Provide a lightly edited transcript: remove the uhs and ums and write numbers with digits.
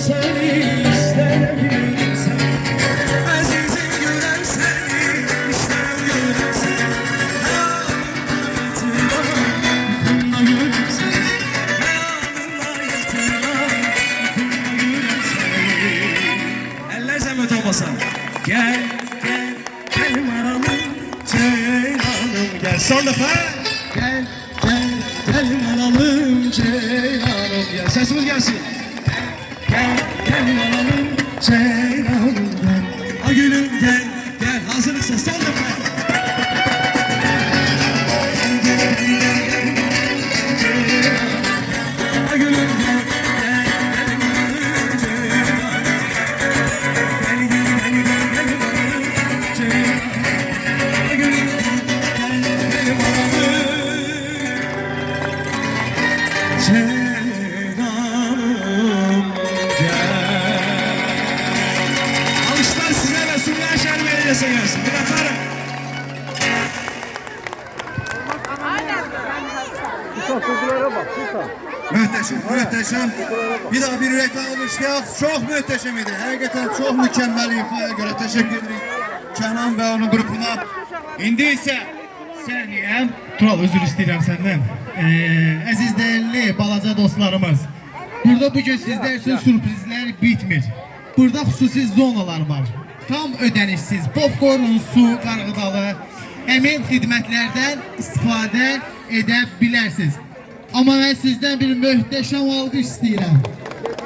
seni isterim seni. Azizim gülüm seni isterim gülüm seni. Hayalımda yatıram gülüm seni. Hayalımda yatıram gülüm seni. Eller zahmet olmasa. Gel gel benim aramım ceylanım gel. Son defa. Gel gel benim aramım ceylanım gel. Sesimiz gelsin. Gel gel alalım ceylanım gel. A gülüm gel gel. Hazırlıksa son defa. A gülüm gel gel benim alalım ceylanım. Gel gel gel gel benim alalım ceylanım. A gülüm gel gel benim alalım ceylanım gel. Alışlar size ve Suriye Şehir Belediyesi'ne gelsin. Bir atarım. Mühteşem, mühteşem. Bir daha bir yürekten alışlayak. Çok mühteşem idi. Hakikaten çok mükemmel ifaya göre teşekkür ederim Kenan ve onun grubuna. İndi ise səniyəm. Tural, özür istəyirəm səndən. Əziz değerli balaca dostlarımız, burada bugün sizler için sürprizler bitmir. Burada xüsusi zonalar var. Tam ödənişsiz popcorn, su, qarğıdalı, həmin xidmətlərdən istifadə edə bilərsiniz. Amma mən sizdən bir möhtəşəm alqış istəyirəm.